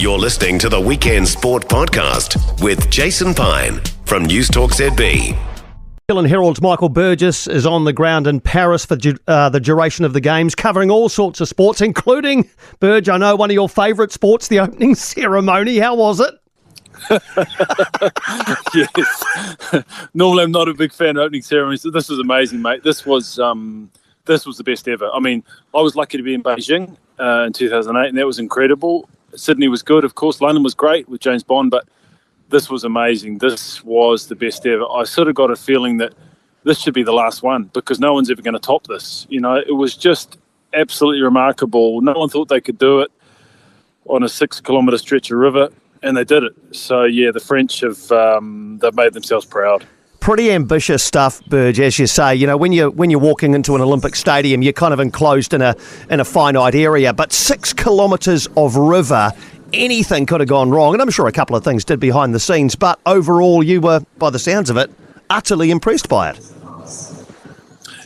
You're listening to the Weekend Sport Podcast with Jason Pine from News Talk ZB. Herald's Michael Burgess is on the ground in Paris for the duration of the games, covering all sorts of sports, including, Burge, I know one of your favourite sports, the opening ceremony. How was it? Yes. Normally I'm not a big fan of opening ceremonies. So this was amazing, mate. This was the best ever. I mean, I was lucky to be in Beijing in 2008, and that was incredible. Sydney was good, of course. London was great with James Bond, but this was amazing. This was the best ever. I sort of got a feeling that this should be the last one because no one's ever going to top this. You know, it was just absolutely remarkable. No one thought they could do it on a 6-kilometre stretch of river, and they did it. So, yeah, the French they've made themselves proud. Pretty ambitious stuff, Burge, as you say. You know, when you're walking into an Olympic stadium, you're kind of enclosed in a finite area, but 6 kilometres of river, anything could have gone wrong. And I'm sure a couple of things did behind the scenes, but overall you were, by the sounds of it, utterly impressed by it.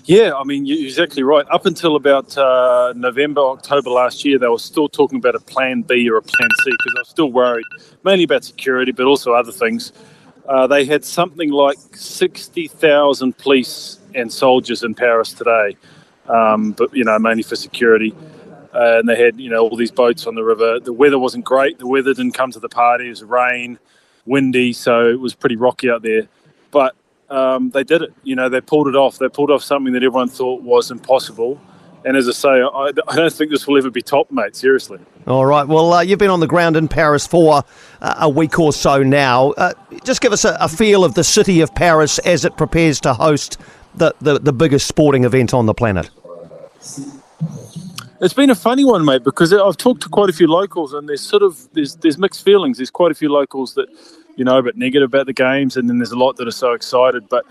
Yeah, I mean, you're exactly right. Up until about November, October last year, they were still talking about a plan B or a plan C because I was still worried, mainly about security, but also other things. They had something like 60,000 police and soldiers in Paris today, but, you know, mainly for security. And they had, you know, all these boats on the river. The weather wasn't great. The weather didn't come to the party. It was rain, windy, so it was pretty rocky out there. But they did it. You know, they pulled it off. They pulled off something that everyone thought was impossible. And as I say, I don't think this will ever be topped, mate, seriously. All right. Well, you've been on the ground in Paris for a week or so now. Just give us a feel of the city of Paris as it prepares to host the biggest sporting event on the planet. It's been a funny one, mate, because I've talked to quite a few locals, and there's mixed feelings. There's quite a few locals that, you know, are a bit negative about the games, and then there's a lot that are so excited. But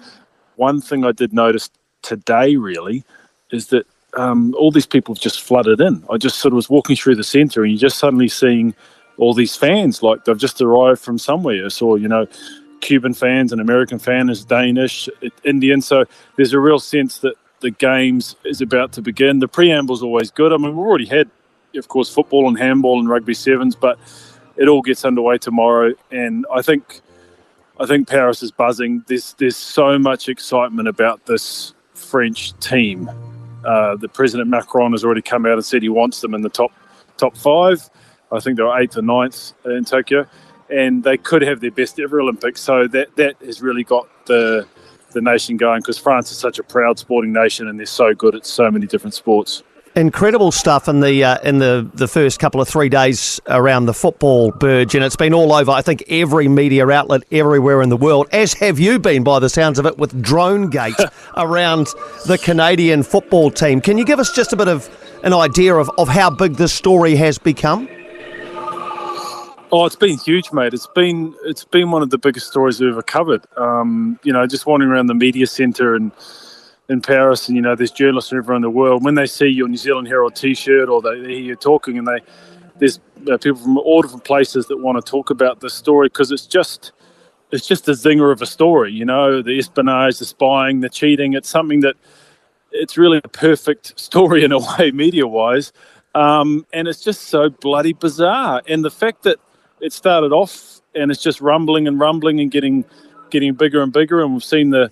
one thing I did notice today, really, is that all these people have just flooded in. I just sort of was walking through the centre, and you're just suddenly seeing all these fans, like they've just arrived from somewhere. I saw, you know, Cuban fans, an American fan, is Danish, Indian. So there's a real sense that the games is about to begin. The preamble's always good. I mean, we've already had, of course, football and handball and rugby sevens, but it all gets underway tomorrow. And I think Paris is buzzing. There's so much excitement about this French team. The President Macron has already come out and said he wants them in the top 5. I think they're 8th or 9th in Tokyo, and they could have their best ever Olympics. So that has really got the nation going, because France is such a proud sporting nation and they're so good at so many different sports. Incredible stuff in the first couple of 3 days around the football, Burge, and it's been all over, I think, every media outlet everywhere in the world, as have you been by the sounds of it, with DroneGate around the Canadian football team. Can you give us just a bit of an idea of how big this story has become? Oh, it's been huge, mate. It's been one of the biggest stories we've ever covered. You know, just wandering around the media centre and in Paris, and, you know, there's journalists from everywhere in the world. When they see your New Zealand Herald T-shirt, or they hear you talking, and there's people from all different places that want to talk about this story, because it's just a zinger of a story. You know, the espionage, the spying, the cheating. It's something that it's really a perfect story in a way, media-wise, and it's just so bloody bizarre. And the fact that it started off and it's just rumbling and getting bigger and bigger, and we've seen the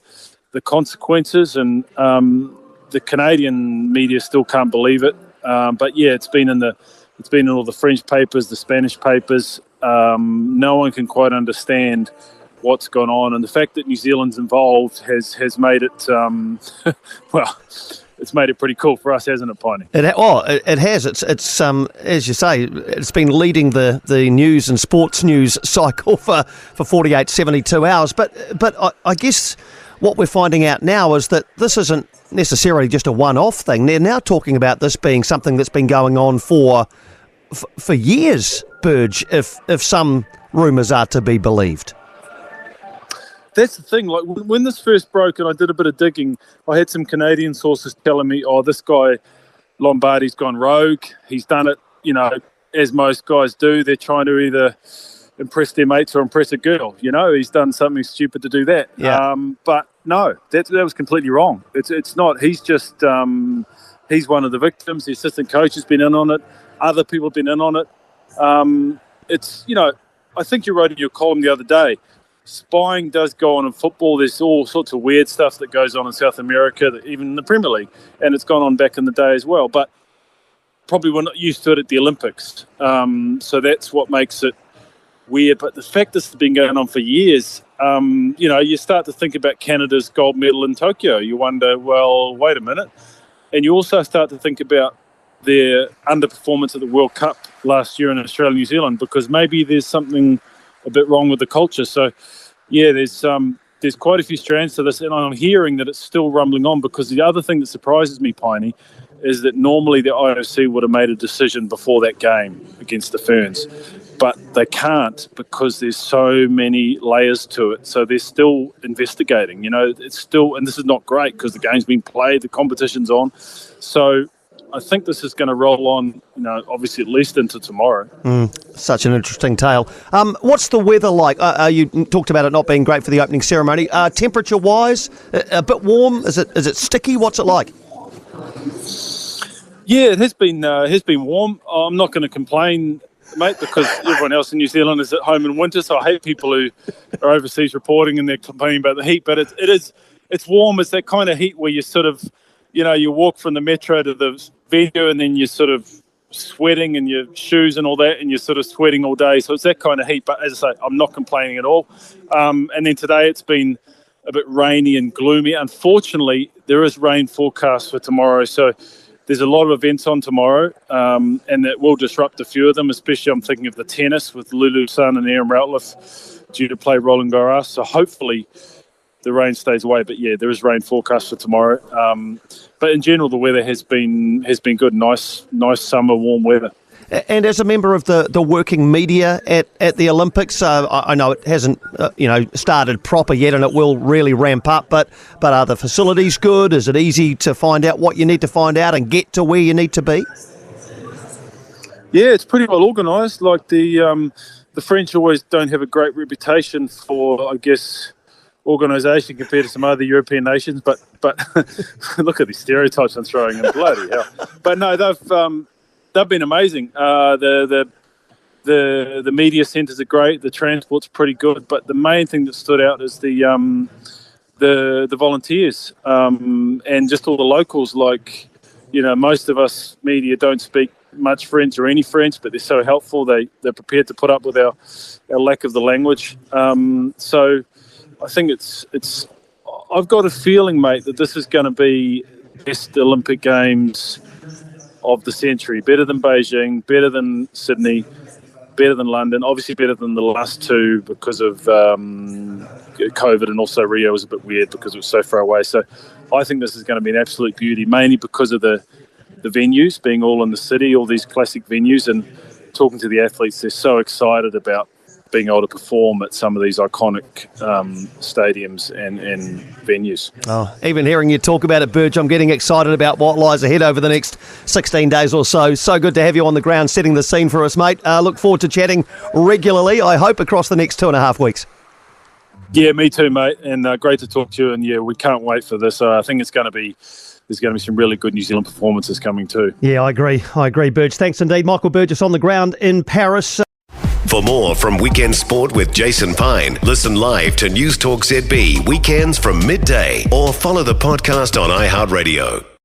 consequences, and the Canadian media still can't believe it. But yeah, it's been in all the French papers, the Spanish papers. No one can quite understand what's gone on, and the fact that New Zealand's involved has made it well. It's made it pretty cool for us, hasn't it, Piney? It has. It's as you say, it's been leading the news and sports news cycle for 48, 72 hours. But I guess what we're finding out now is that this isn't necessarily just a one-off thing. They're now talking about this being something that's been going on for years, Burge, if some rumours are to be believed. That's the thing. Like, when this first broke, and I did a bit of digging, I had some Canadian sources telling me, "Oh, this guy Lombardi's gone rogue. He's done it, you know, as most guys do. They're trying to either impress their mates or impress a girl. You know, he's done something stupid to do that." Yeah. But no, that was completely wrong. It's not. He's just he's one of the victims. The assistant coach has been in on it. Other people have been in on it. it's, I think you wrote in your column the other day, spying does go on in football. There's all sorts of weird stuff that goes on in South America, even in the Premier League, and it's gone on back in the day as well. But probably we're not used to it at the Olympics. So that's what makes it weird. But the fact this has been going on for years, you start to think about Canada's gold medal in Tokyo. You wonder, well, wait a minute. And you also start to think about their underperformance at the World Cup last year in Australia and New Zealand, because maybe there's something a bit wrong with the culture. So, yeah, there's quite a few strands to this, and I'm hearing that it's still rumbling on, because the other thing that surprises me, Piney, is that normally the IOC would have made a decision before that game against the Ferns, but they can't because there's so many layers to it. So they're still investigating. It's still, and this is not great because the game's been played, the competition's on. So I think this is going to roll on, obviously at least into tomorrow. Such an interesting tale. What's the weather like? You talked about it not being great for the opening ceremony. Temperature-wise, a bit warm? Is it sticky? What's it like? Yeah, it has been warm. I'm not going to complain, mate, because everyone else in New Zealand is at home in winter, so I hate people who are overseas reporting and they're complaining about the heat. But it's warm. It's that kind of heat where you sort of, you walk from the metro to the venue and then you're sort of sweating in your shoes and all that, and you're sort of sweating all day. So it's that kind of heat. But as I say, I'm not complaining at all. And then today it's been a bit rainy and gloomy. Unfortunately, there is rain forecast for tomorrow. So there's a lot of events on tomorrow, and that will disrupt a few of them, especially I'm thinking of the tennis with Lulu Sun and Aaron Routliffe due to play Roland Garros. So hopefully the rain stays away. But, yeah, there is rain forecast for tomorrow. But in general, the weather has been good. Nice summer, warm weather. And as a member of the working media at the Olympics, I know it hasn't started proper yet, and it will really ramp up. But are the facilities good? Is it easy to find out what you need to find out and get to where you need to be? Yeah, it's pretty well organised. Like the French always don't have a great reputation for, I guess, organisation compared to some other European nations. But look at these stereotypes I'm throwing in. Bloody hell! But no, they've been amazing. The media centres are great. The transport's pretty good. But the main thing that stood out is the volunteers and just all the locals. Like, most of us media don't speak much French or any French, but they're so helpful. They're prepared to put up with our lack of the language. So I think it's. I've got a feeling, mate, that this is going to be the best Olympic Games of the century. Better than Beijing, better than Sydney, better than London, obviously better than the last two because of COVID, and also Rio was a bit weird because it was so far away. So I think this is going to be an absolute beauty, mainly because of the venues being all in the city, all these classic venues, and talking to the athletes, they're so excited about being able to perform at some of these iconic stadiums and venues. Oh, even hearing you talk about it, Burge, I'm getting excited about what lies ahead over the next 16 days or so. So good to have you on the ground setting the scene for us, mate. Look forward to chatting regularly, I hope, across the next 2.5 weeks. Yeah, me too, mate, and great to talk to you, and yeah, we can't wait for this. I think there's going to be some really good New Zealand performances coming too. Yeah, I agree, Burge. Thanks indeed. Michael Burgess on the ground in Paris. For more from Weekend Sport with Jason Pine, listen live to News Talk ZB weekends from midday, or follow the podcast on iHeartRadio.